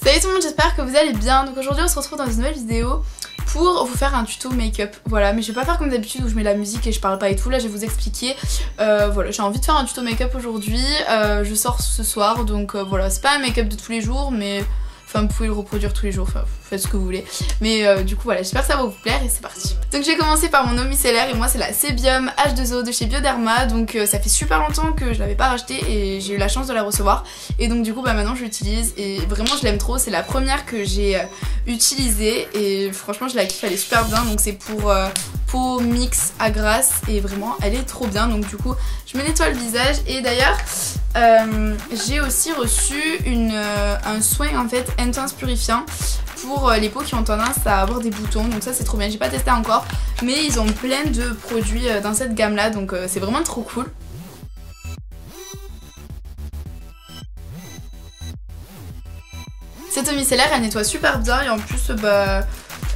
Salut tout le monde, j'espère que vous allez bien. Donc aujourd'hui on se retrouve dans une nouvelle vidéo pour vous faire un tuto make-up. Voilà, mais je vais pas faire comme d'habitude où je mets la musique et je parle pas et tout. Là je vais vous expliquer. Voilà, j'ai envie de faire un tuto make-up aujourd'hui. Je sors ce soir, donc voilà, c'est pas un make-up de tous les jours, mais enfin vous pouvez le reproduire tous les jours, enfin faites ce que vous voulez. Mais du coup voilà, j'espère que ça va vous plaire et c'est parti. Donc je vais commencer par mon eau micellaire et moi c'est la Sebium H2O de chez Bioderma. Donc ça fait super longtemps que je l'avais pas racheté et j'ai eu la chance de la recevoir. Et donc du coup bah maintenant je l'utilise et vraiment je l'aime trop. C'est la première que j'ai utilisée et franchement je la kiffe, elle est super bien. Donc c'est pour peau mix à grasse et vraiment elle est trop bien. Donc du coup je me nettoie le visage et d'ailleurs j'ai aussi reçu un soin en fait intense purifiant pour les peaux qui ont tendance à avoir des boutons, donc ça c'est trop bien. J'ai pas testé encore mais ils ont plein de produits dans cette gamme là, donc c'est vraiment trop cool. Cette eau micellaire elle nettoie super bien et en plus bah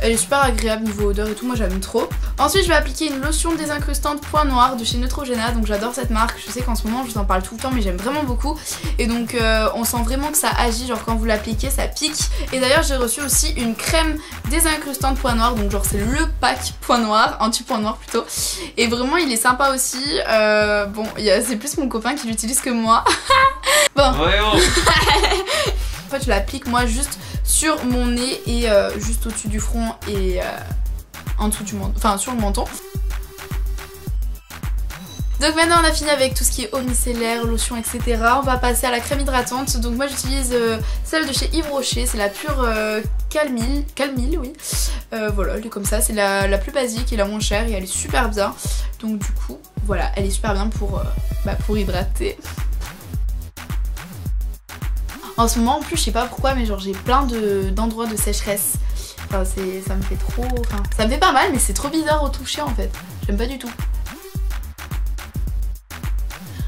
elle est super agréable niveau odeur et tout, moi j'aime trop. Ensuite je vais appliquer une lotion désincrustante point noir de chez Neutrogena, donc j'adore cette marque, je sais qu'en ce moment je vous en parle tout le temps mais j'aime vraiment beaucoup. Et donc on sent vraiment que ça agit, genre quand vous l'appliquez ça pique. Et d'ailleurs j'ai reçu aussi une crème désincrustante point noir, donc genre c'est le pack point noir, anti-point noir plutôt. Et vraiment il est sympa aussi, bon c'est plus mon copain qui l'utilise que moi. Bon. Ouais, oh. En fait je l'applique moi juste sur mon nez et juste au-dessus du front et en dessous du menton, enfin sur le menton. Donc maintenant on a fini avec tout ce qui est eau micellaire, lotion etc. On va passer à la crème hydratante. Donc moi j'utilise celle de chez Yves Rocher, c'est la pure Calmil, oui. Voilà, elle est comme ça, c'est la plus basique et la moins chère et elle est super bien. Donc du coup voilà, elle est super bien pour hydrater. En ce moment en plus je sais pas pourquoi mais genre j'ai plein d'endroits de sécheresse. Enfin ça me fait trop... Enfin ça me fait pas mal mais c'est trop bizarre au toucher en fait. J'aime pas du tout.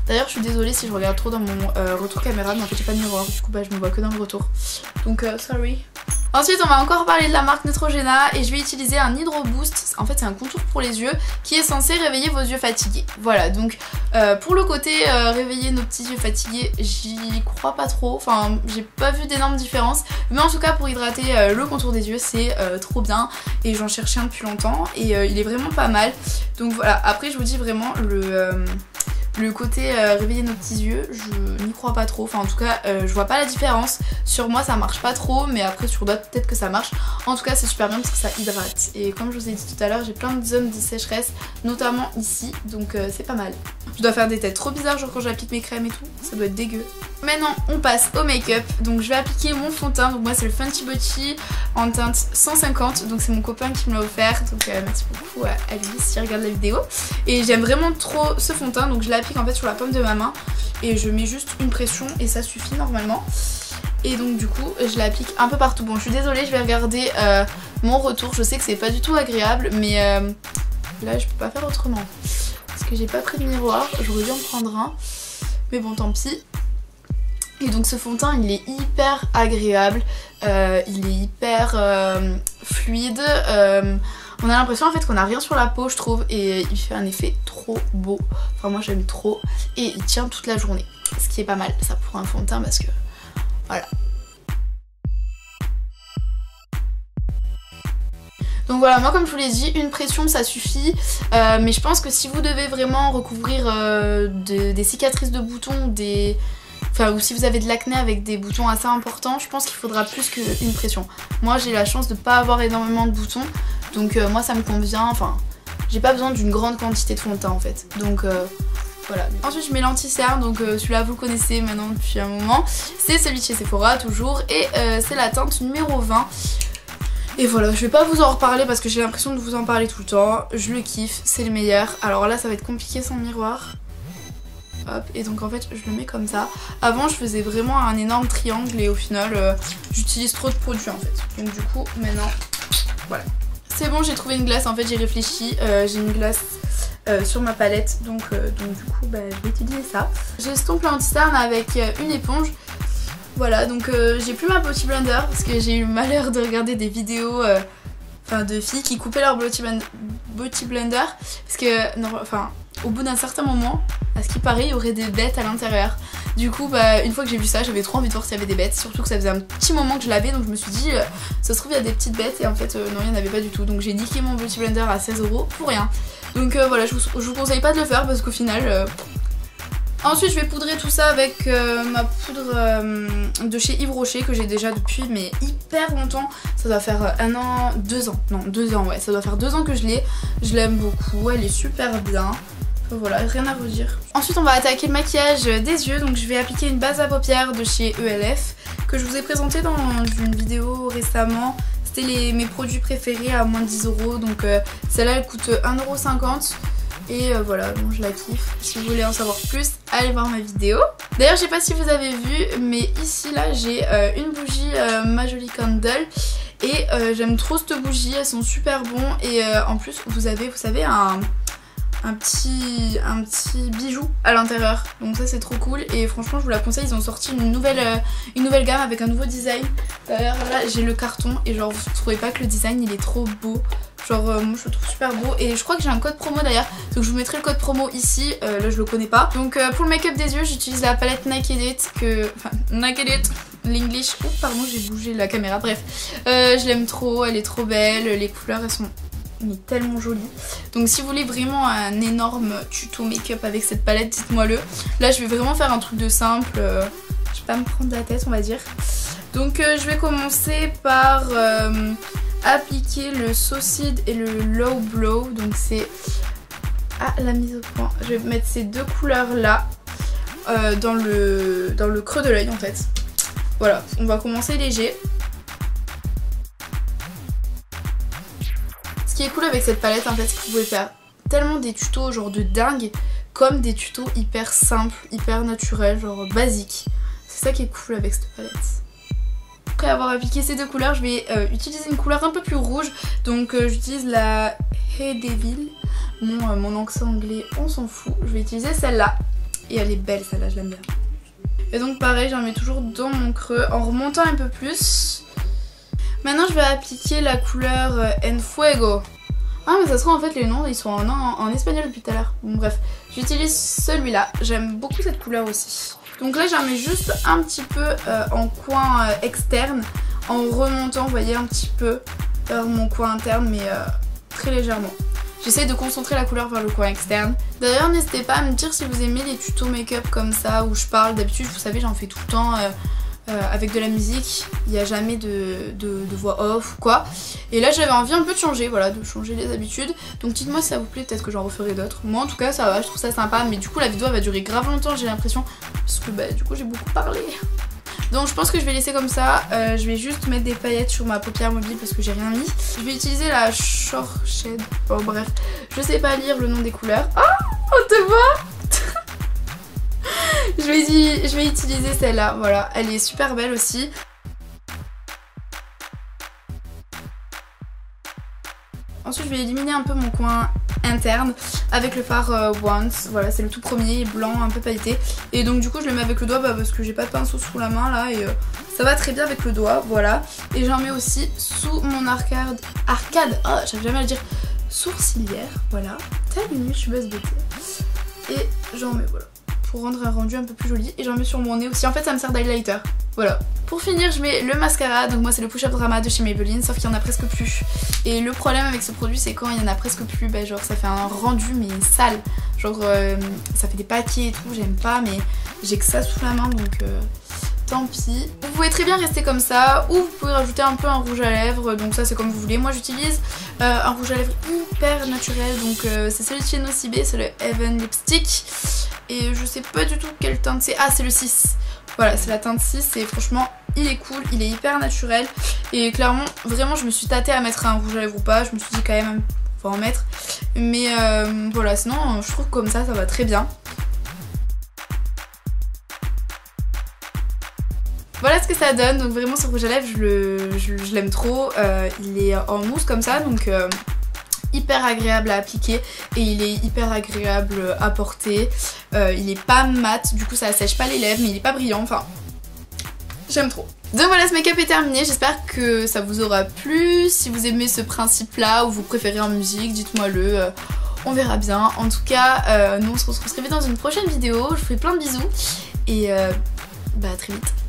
D'ailleurs je suis désolée si je regarde trop dans mon retour caméra mais en fait j'ai pas de miroir. Du coup bah je me vois que dans le retour. Donc sorry. Ensuite on va encore parler de la marque Neutrogena et je vais utiliser un Hydro Boost. En fait c'est un contour pour les yeux qui est censé réveiller vos yeux fatigués. Voilà, donc pour le côté réveiller nos petits yeux fatigués, j'y crois pas trop. Enfin j'ai pas vu d'énormes différences. Mais en tout cas pour hydrater le contour des yeux c'est trop bien. Et j'en cherchais un depuis longtemps et il est vraiment pas mal. Donc voilà, après je vous dis vraiment le côté réveiller nos petits yeux, je n'y crois pas trop. Enfin en tout cas je vois pas la différence. Sur moi ça marche pas trop mais après sur d'autres peut-être que ça marche. En tout cas c'est super bien parce que ça hydrate. Et comme je vous ai dit tout à l'heure j'ai plein de zones de sécheresse notamment ici. Donc c'est pas mal. Je dois faire des têtes trop bizarres genre quand j'applique mes crèmes et tout. Ça doit être dégueu. Maintenant on passe au make-up. Donc je vais appliquer mon fond de teint. Donc moi c'est le Fenty Beauty en teinte 150. Donc c'est mon copain qui me l'a offert. Donc merci beaucoup à lui s'il regarde la vidéo. Et j'aime vraiment trop ce fond de teint. Donc je l'applique en fait sur la paume de ma main. Et je mets juste une pression et ça suffit normalement. Et donc du coup je l'applique un peu partout. Bon je suis désolée, je vais regarder mon retour. Je sais que c'est pas du tout agréable mais là je peux pas faire autrement. Parce que j'ai pas pris de miroir, j'aurais dû en prendre un. Mais bon tant pis. Et donc ce fond de teint il est hyper agréable, il est hyper fluide, on a l'impression en fait qu'on a rien sur la peau je trouve et il fait un effet trop beau. Enfin moi j'aime trop et il tient toute la journée, ce qui est pas mal ça pour un fond de teint parce que voilà. Donc voilà, moi comme je vous l'ai dit, une pression ça suffit, mais je pense que si vous devez vraiment recouvrir des cicatrices de boutons, ou si vous avez de l'acné avec des boutons assez importants, je pense qu'il faudra plus qu'une pression. Moi j'ai la chance de pas avoir énormément de boutons, donc moi ça me convient, enfin j'ai pas besoin d'une grande quantité de fond de teint en fait. Donc voilà. Ensuite je mets l'anti-cerne, donc celui-là vous le connaissez maintenant depuis un moment. C'est celui de chez Sephora toujours et c'est la teinte numéro 20. Et voilà, je vais pas vous en reparler parce que j'ai l'impression de vous en parler tout le temps. Je le kiffe, c'est le meilleur. Alors là ça va être compliqué sans miroir. Hop, et donc en fait je le mets comme ça. Avant je faisais vraiment un énorme triangle et au final j'utilise trop de produits en fait. Donc du coup maintenant voilà. C'est bon, j'ai trouvé une glace en fait, j'ai réfléchi. J'ai une glace sur ma palette donc du coup bah, je vais utiliser ça. J'estompe l'anti-cerne avec une éponge. Voilà, donc j'ai plus ma Beauty Blender parce que j'ai eu le malheur de regarder des vidéos de filles qui coupaient leur Beauty Blender parce que, non, au bout d'un certain moment, à ce qui paraît, il y aurait des bêtes à l'intérieur. Du coup bah une fois que j'ai vu ça j'avais trop envie de voir s'il y avait des bêtes, surtout que ça faisait un petit moment que je l'avais, donc je me suis dit ça se trouve il y a des petites bêtes et en fait non il n'y en avait pas du tout, donc j'ai niqué mon Beauty Blender à 16 € pour rien. Donc voilà, je vous conseille pas de le faire parce qu'au final... Ensuite je vais poudrer tout ça avec ma poudre de chez Yves Rocher que j'ai déjà depuis mais hyper longtemps. Ça doit faire 1 an, 2 ans, non 2 ans ouais, ça doit faire 2 ans que je l'ai. Je l'aime beaucoup, elle est super bien. Voilà, rien à vous dire. Ensuite on va attaquer le maquillage des yeux, donc je vais appliquer une base à paupières de chez ELF que je vous ai présenté dans une vidéo récemment. C'était mes produits préférés à moins de 10 €, donc celle-là elle coûte 1,50 €. Et voilà, bon je la kiffe. Si vous voulez en savoir plus, allez voir ma vidéo. D'ailleurs je sais pas si vous avez vu, mais ici là j'ai une bougie Majoli Candle. Et j'aime trop cette bougie, elles sont super bons. Et en plus vous avez, vous savez, un petit bijou à l'intérieur. Donc ça c'est trop cool et franchement je vous la conseille, ils ont sorti une nouvelle gamme avec un nouveau design. D'ailleurs là j'ai le carton et genre vous trouvez pas que le design il est trop beau? Genre moi je le trouve super beau et je crois que j'ai un code promo d'ailleurs, donc je vous mettrai le code promo ici, là je le connais pas. Donc pour le make-up des yeux j'utilise la palette Naked It, Naked It, l'English, oh pardon j'ai bougé la caméra, bref. Je l'aime trop, elle est trop belle, les couleurs elles sont tellement jolies. Donc si vous voulez vraiment un énorme tuto make-up avec cette palette, dites-moi le. Là je vais vraiment faire un truc de simple, je vais pas me prendre la tête on va dire. Donc je vais commencer par... appliquer le Saucid et le Low Blow, donc c'est la mise au point. Je vais mettre ces deux couleurs là dans le creux de l'œil en fait. Voilà, on va commencer léger. Ce qui est cool avec cette palette en fait, c'est que vous pouvez faire tellement des tutos genre de dingue comme des tutos hyper simples, hyper naturels, genre basiques. C'est ça qui est cool avec cette palette. Après avoir appliqué ces deux couleurs, je vais utiliser une couleur un peu plus rouge. Donc j'utilise la Hey Devil. Mon accent anglais, on s'en fout. Je vais utiliser celle-là. Et elle est belle celle-là, je l'aime bien. Et donc pareil, j'en mets toujours dans mon creux en remontant un peu plus. Maintenant je vais appliquer la couleur En Fuego. Ah mais ça se trouve en fait les noms ils sont en espagnol depuis tout à l'heure. Bon bref, j'utilise celui-là. J'aime beaucoup cette couleur aussi. Donc là j'en mets juste un petit peu en coin externe en remontant, vous voyez, un petit peu vers mon coin interne mais très légèrement. J'essaie de concentrer la couleur vers le coin externe. D'ailleurs n'hésitez pas à me dire si vous aimez les tutos make-up comme ça où je parle. D'habitude vous savez j'en fais tout le temps avec de la musique, il n'y a jamais de voix off ou quoi. Et là j'avais envie un peu de changer, voilà, de changer les habitudes. Donc dites-moi si ça vous plaît, peut-être que j'en referai d'autres. Moi en tout cas ça va, je trouve ça sympa. Mais du coup la vidéo elle va durer grave longtemps j'ai l'impression. Parce que bah du coup j'ai beaucoup parlé. Donc je pense que je vais laisser comme ça. Je vais juste mettre des paillettes sur ma paupière mobile parce que j'ai rien mis. Je vais utiliser la Shore Shade. Bon bref, je sais pas lire le nom des couleurs. Oh, on te voit. Je vais utiliser celle-là, voilà, elle est super belle aussi. Ensuite je vais éliminer un peu mon coin interne avec le fard Once, voilà c'est le tout premier, blanc, un peu pailleté. Et donc du coup je le mets avec le doigt parce que j'ai pas de pinceau sous la main là et ça va très bien avec le doigt, voilà. Et j'en mets aussi sous mon arcade, oh j'arrive jamais à le dire, sourcilière, voilà. Telle une nuit je suis basse beauté. Et j'en mets, voilà, pour rendre un rendu un peu plus joli, et j'en mets sur mon nez aussi, en fait ça me sert d'highlighter, voilà. Pour finir je mets le mascara, donc moi c'est le Push Up Drama de chez Maybelline, sauf qu'il y en a presque plus. Et le problème avec ce produit c'est quand il y en a presque plus, bah genre ça fait un rendu mais sale, genre ça fait des paquets et tout, j'aime pas, mais j'ai que ça sous la main donc tant pis. Vous pouvez très bien rester comme ça, ou vous pouvez rajouter un peu un rouge à lèvres, donc ça c'est comme vous voulez. Moi j'utilise un rouge à lèvres hyper naturel, donc c'est celui de chez Nocibé, c'est le Heaven Lipstick. Et je sais pas du tout quelle teinte c'est, ah c'est le 6. Voilà, c'est la teinte 6 et franchement il est cool, il est hyper naturel. Et clairement, vraiment je me suis tâtée à mettre un rouge à lèvres ou pas, je me suis dit quand même faut en mettre. Mais voilà, sinon je trouve que comme ça va très bien. Voilà ce que ça donne, donc vraiment ce rouge à lèvres je l'aime trop. Il est en mousse comme ça, donc hyper agréable à appliquer et il est hyper agréable à porter. Il est pas mat, du coup ça assèche pas les lèvres, mais il est pas brillant, enfin j'aime trop. Donc voilà, ce make-up est terminé, j'espère que ça vous aura plu. Si vous aimez ce principe là ou vous préférez en musique, dites-moi le, on verra bien. En tout cas nous on se retrouve très vite dans une prochaine vidéo, je vous fais plein de bisous et bah à très vite.